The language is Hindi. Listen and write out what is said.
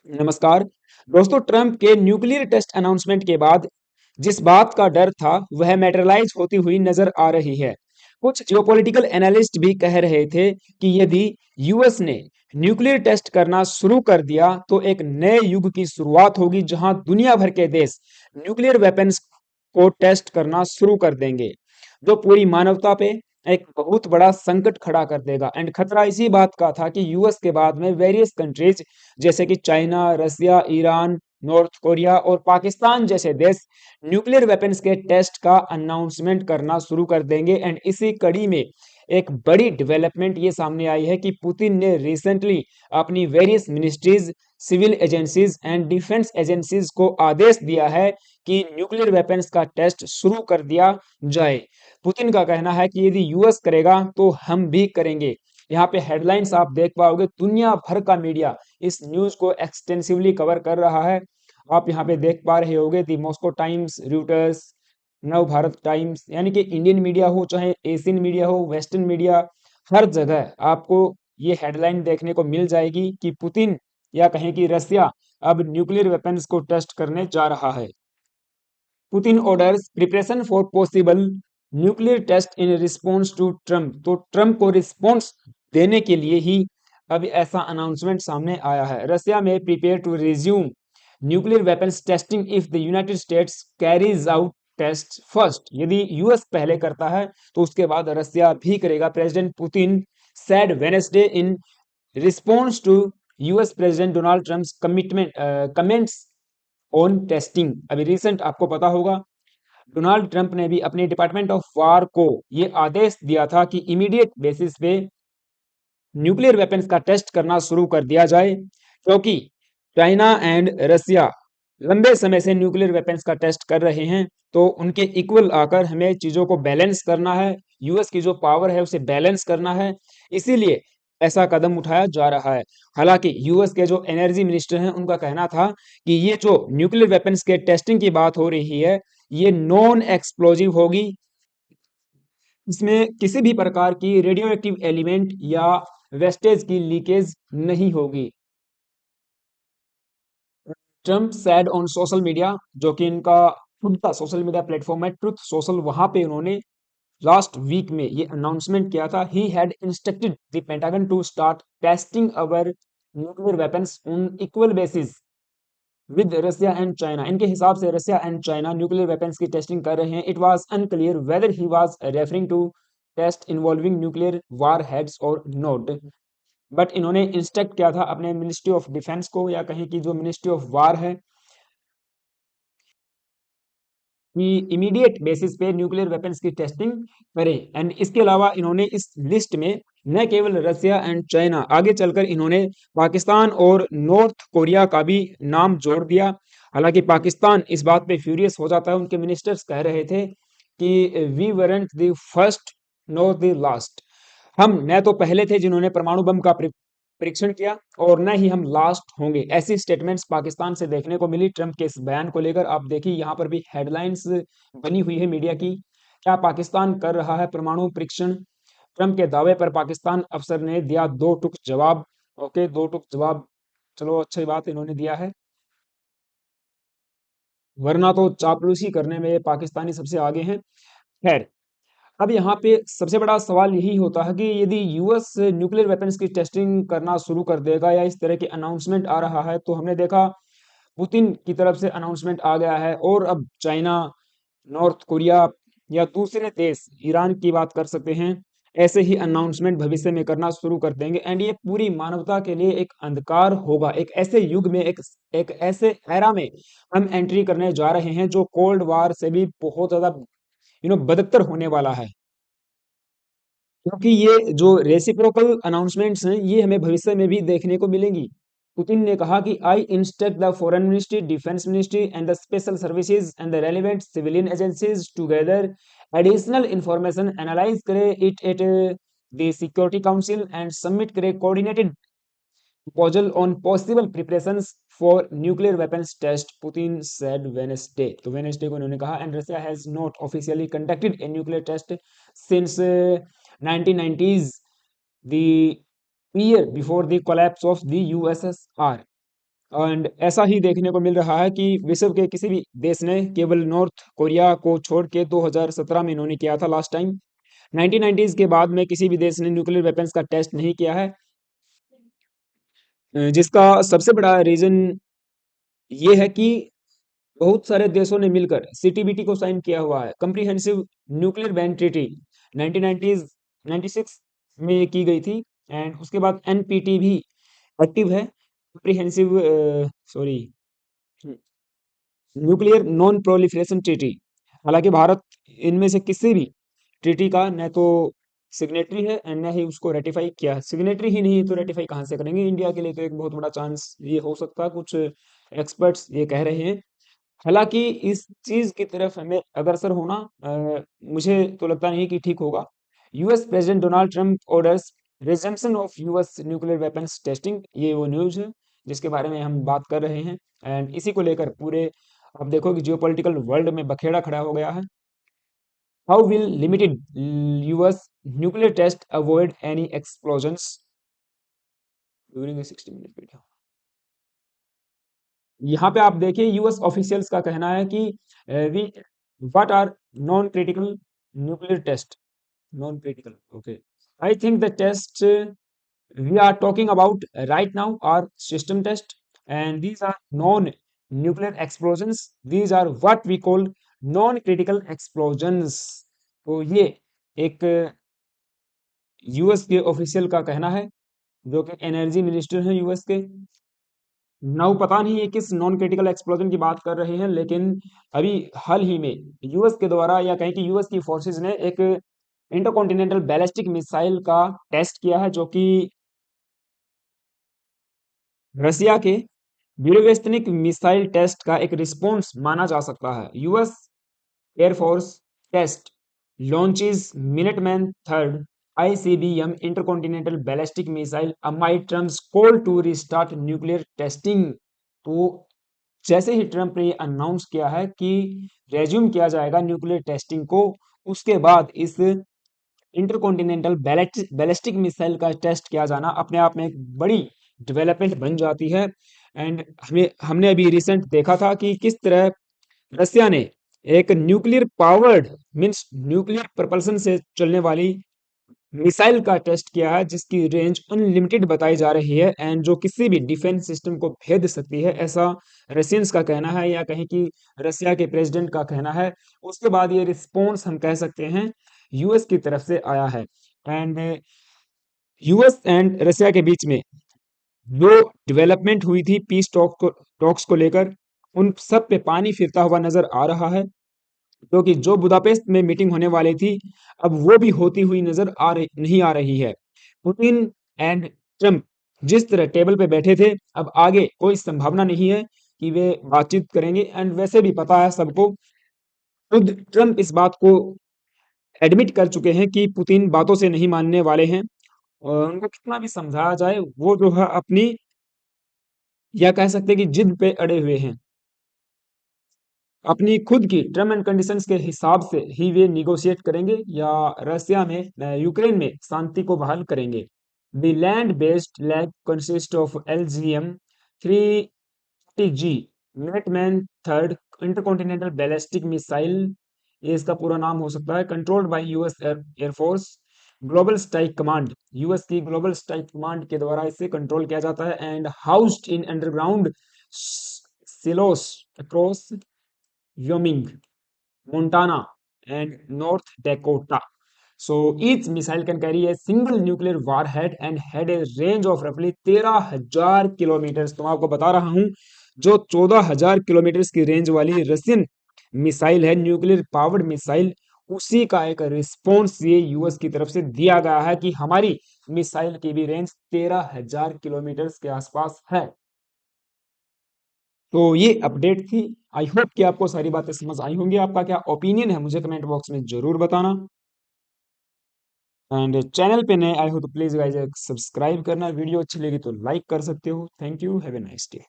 नमस्कार दोस्तों। ट्रंप के न्यूक्लियर टेस्ट अनाउंसमेंट के बाद जिस बात का डर था वह मैटेरियलाइज होती हुई नजर आ रही है। कुछ जियोपॉलिटिकल एनालिस्ट भी कह रहे थे कि यदि यूएस ने न्यूक्लियर टेस्ट करना शुरू कर दिया तो एक नए युग की शुरुआत होगी जहां दुनिया भर के देश न्यूक्लियर वेपन्स को टेस्ट करना शुरू कर देंगे, जो पूरी मानवता पे एक बहुत बड़ा संकट खड़ा कर देगा। एंड खतरा इसी बात का था कि यूएस के बाद में वेरियस कंट्रीज जैसे कि चाइना, रसिया, ईरान, नॉर्थ कोरिया और पाकिस्तान जैसे देश न्यूक्लियर वेपन्स के टेस्ट का अनाउंसमेंट करना शुरू कर देंगे। एंड इसी कड़ी में एक बड़ी डेवलपमेंट ये सामने आई है कि पुतिन ने रिसेंटली अपनी various ministries, civil agencies and defence agencies को आदेश दिया है कि न्यूक्लियर वेपन्स का टेस्ट शुरू कर दिया जाए। पुतिन का कहना है कि यदि यूएस करेगा तो हम भी करेंगे। यहाँ पे हेडलाइंस आप देख पाओगे, दुनिया भर का मीडिया इस न्यूज को एक्सटेंसिवली कवर कर रहा है। आप यहाँ पे देख पा रहे होंगे दी मॉस्को टाइम्स, रूटर्स, नव भारत टाइम्स, यानी कि इंडियन मीडिया हो चाहे एशियन मीडिया हो, वेस्टर्न मीडिया, हर जगह आपको ये हेडलाइन देखने को मिल जाएगी कि पुतिन या कहें कि रसिया अब न्यूक्लियर वेपन्स को टेस्ट करने जा रहा है। Putin orders preparation for possible nuclear test in response to Trump. तो ट्रम्प को रिस्पॉन्स देने के लिए ही अब ऐसा अनाउंसमेंट सामने आया है। रसिया में prepare to resume nuclear weapons testing if the United States carries out test first. यदि यूएस पहले करता है तो उसके बाद रसिया भी करेगा। President Putin said Wednesday in response to US President Donald Trump's comments on testing. अभी रिसेंट आपको पता होगा डोनाल्ड ट्रंप ने भी अपने डिपार्टमेंट ऑफ वार को ये आदेश दिया था कि इमीडिएट बेसिस पे न्यूक्लियर वेपन्स का टेस्ट करना शुरू कर दिया जाए, क्योंकि चाइना एंड रसिया लंबे समय से न्यूक्लियर वेपन्स का टेस्ट कर रहे हैं। तो उनके इक्वल आकर हमें चीजों को बैलेंस करना है, यूएस की जो पावर है उसे बैलेंस करना है, इसीलिए ऐसा कदम उठाया जा रहा है। हालांकि यूएस के जो एनर्जी मिनिस्टर हैं उनका कहना था कि ये जो न्यूक्लियर वेपन्स के टेस्टिंग की बात हो रही है ये नॉन एक्सप्लोजिव होगी, इसमें किसी भी प्रकार की रेडियो एक्टिव एलिमेंट या वेस्टेज की लीकेज नहीं होगी। Trump sad on social media, जो कि इनका खुद का सोशल मीडिया प्लेटफॉर्म है ट्रुथ सोशल, वहां पे उन्होंने लास्ट वीक में ये अनाउंसमेंट किया था। He had instructed the Pentagon to start testing our nuclear weapons on equal basis with Russia and China. इनके हिसाब से Russia and China nuclear weapons की टेस्टिंग कर रहे हैं। It was unclear whether he was referring to test involving nuclear warheads और नोट, बट इन्होंने इंस्ट्रक्ट किया था अपने मिनिस्ट्री ऑफ डिफेंस को, या कहीं की जो मिनिस्ट्री ऑफ वार है, कि इमीडिएट बेसिस पे न्यूक्लियर वेपन्स की टेस्टिंग करें। एंड इसके अलावा इन्होंने इस लिस्ट में न केवल रसिया एंड चाइना, आगे चलकर इन्होंने पाकिस्तान और नॉर्थ कोरिया का भी नाम जोड़ दिया। हालांकि पाकिस्तान इस बात पे फ्यूरियस हो जाता है, उनके मिनिस्टर्स कह रहे थे कि we weren't the first nor the last. हम न तो पहले थे जिन्होंने परमाणु बम का परीक्षण किया और न ही हम लास्ट होंगे। ऐसी स्टेटमेंट्स पाकिस्तान से देखने को मिली ट्रंप के इस बयान को लेकर। आप देखिए यहाँ पर भी हेडलाइंस बनी हुई है मीडिया की, क्या पाकिस्तान कर रहा है परमाणु परीक्षण। ट्रंप के दावे पर पाकिस्तान अफसर ने दिया दो टूक जवाब। ओके, दो टूक जवाब, चलो अच्छी बात इन्होंने दिया है, वरना तो चापलूसी करने में ये पाकिस्तानी सबसे आगे हैं। खैर, अब यहाँ पे सबसे बड़ा सवाल यही होता है कि यदि यूएस न्यूक्लियर वेपन्स की टेस्टिंग करना शुरू कर देगा या इस तरह के अनाउंसमेंट आ रहा है, तो हमने देखा पुतिन की तरफ से अनाउंसमेंट आ गया है और अब चाइना, नॉर्थ कोरिया या दूसरे देश, ईरान की बात कर सकते हैं, ऐसे ही अनाउंसमेंट भविष्य में करना शुरू कर देंगे। एंड ये पूरी मानवता के लिए एक अंधकार होगा। एक ऐसे युग में, एक ऐसे एरा में हम एंट्री करने जा रहे हैं जो कोल्ड वार से भी बहुत ज्यादा बदतर होने वाला है। क्योंकि ये जो रेसिप्रोकल अनाउंसमेंट्स हैं ये हमें भविष्य में भी देखने को मिलेंगी। पुतिन ने कहा कि I instruct the foreign ministry, defence ministry and the special services and the relevant civilian agencies together additional information, analyse करे it at the security council and submit करे coordinated proposal on possible preparations for nuclear weapons test, Putin said Wednesday। तो वेनेसडे को उन्होंने कहा, and Russia has not officially conducted a nuclear test since 1990s, the year before the collapse of the USSR। And ऐसा ही देखने को मिल रहा है कि विश्व के किसी भी देश ने केवल नॉर्थ कोरिया को छोड़ के 2017 में इन्होंने किया था लास्ट टाइम। 1990s के बाद में किसी भी देश ने न्यूक्लियर वेपन्स का टेस्ट नहीं किया है। जिसका सबसे बड़ा रीजन ये है कि बहुत सारे देशों ने मिलकर सीटीबीटी को साइन किया हुआ है, comprehensive nuclear ban treaty 1990s 96 में की गई थी। एंड उसके बाद एनपीटी भी एक्टिव है, comprehensive sorry nuclear non proliferation treaty. हालांकि भारत इनमें से किसी भी ट्रीटी का न तो सिग्नेटरी है एंड न ही उसको रेटिफाई किया है। सिग्नेटरी ही नहीं है तो रेटिफाई कहाँ से करेंगे? इंडिया के लिए तो एक बहुत बड़ा चांस ये हो सकता है, कुछ एक्सपर्ट्स ये कह रहे हैं। हालांकि इस चीज की तरफ हमें अग्रसर होना मुझे तो लगता नहीं कि ठीक होगा। US president Donald Trump orders resumption of US nuclear weapons testing, ये वो न्यूज है जिसके बारे में हम बात कर रहे हैं। एंड इसी को लेकर पूरे आप देखो कि जियोपॉलिटिकल वर्ल्ड में बखेड़ा खड़ा हो गया है। How will limited US nuclear test avoid any explosions during 60 minute video. यहाँ पे आप देखिए यूएस ऑफिशियल्स का कहना है कि we what are non critical nuclear test, non critical, okay. I think the test we are talking about right now are system test, and these are non nuclear explosions, these are what we call non critical explosions। तो ये एक यूएस के ऑफिशियल का कहना है जो कि एनर्जी मिनिस्टर हैं यूएस के। नाउ पता नहीं ये किस नॉन क्रिटिकल एक्सप्लोजन की बात कर रहे हैं, लेकिन अभी हाल ही में यूएस के द्वारा या कहीं कि यूएस की फोर्सेस ने एक इंटरकॉन्टिनेंटल बैलिस्टिक मिसाइल का टेस्ट किया है जो कि रसिया के ब्यूरोवेस्टनिक मिसाइल टेस्ट का एक रिस्पॉन्स माना जा सकता है। US air force test launches Minuteman third ICBM intercontinental ballistic missile amid Trump's call to restart nuclear testing. तो जैसे ही ट्रम्प ने ये अनाउंस किया है कि रेज्यूम किया जाएगा न्यूक्लियर टेस्टिंग को, उसके बाद इस इंटरकॉन्टिनेंटल बैलिस्टिक मिसाइल का टेस्ट किया जाना अपने आप में एक बड़ी डेवलपमेंट बन जाती है। एंड हमने अभी रिसेंट देखा था कि किस तरह रसिया ने एक nuclear powered means nuclear propulsion से चलने वाली मिसाइल का टेस्ट किया है जिसकी रेंज अनलिमिटेड बताई जा रही है एंड जो किसी भी डिफेंस सिस्टम को भेद सकती है, ऐसा रशियंस का कहना है या कहीं कि रसिया के प्रेसिडेंट का कहना है। उसके बाद ये रिस्पॉन्स हम कह सकते हैं यूएस की तरफ से आया है। एंड यूएस एंड रसिया के बीच में जो डेवलपमेंट हुई थी पीस टॉक्स को लेकर, उन सब पे पानी फिरता हुआ नजर आ रहा है, क्योंकि जो बुदापेस्ट में मीटिंग होने वाली थी अब वो भी होती हुई नजर आ रही नहीं आ रही है। पुतिन एंड ट्रम्प जिस तरह टेबल पे बैठे थे, अब आगे कोई संभावना नहीं है कि वे बातचीत करेंगे। एंड वैसे भी पता है सबको, खुद ट्रम्प इस बात को एडमिट कर चुके हैं कि पुतिन बातों से नहीं मानने वाले हैं और उनको कितना भी समझाया जाए वो जो है अपनी या कह सकते हैं कि जिद पे अड़े हुए हैं। अपनी खुद की टर्म एंड कंडीशंस के हिसाब से ही वे निगोशिएट करेंगे या रसिया में यूक्रेन में शांति को बहाल करेंगे। The land based lab consist of LGM 3G Minuteman third intercontinental ballistic missile, ये इसका पूरा नाम हो सकता है, controlled by US air force global strike command, US की ग्लोबल स्ट्राइक कमांड के द्वारा इसे कंट्रोल किया जाता है। And housed in underground silos across Wyoming, Montana, and North Dakota. So each missile can carry a single nuclear warhead and had a range of roughly 13,000 kilometre. तो मैं आपको बता रहा हूं जो 14,000 किलोमीटर की रेंज वाली रशियन मिसाइल है, न्यूक्लियर पावर्ड मिसाइल, उसी का एक रिस्पॉन्स ये यूएस की तरफ से दिया गया है कि हमारी मिसाइल की भी रेंज 13,000 किलोमीटर के आसपास है। तो ये अपडेट थी। आई होप कि आपको सारी बातें समझ आई होंगी। आपका क्या ओपिनियन है मुझे कमेंट बॉक्स में जरूर बताना। एंड चैनल पे नए आए हो तो प्लीज गाइस सब्सक्राइब करना, वीडियो अच्छी लगी तो लाइक कर सकते हो। Thank you, have a nice day.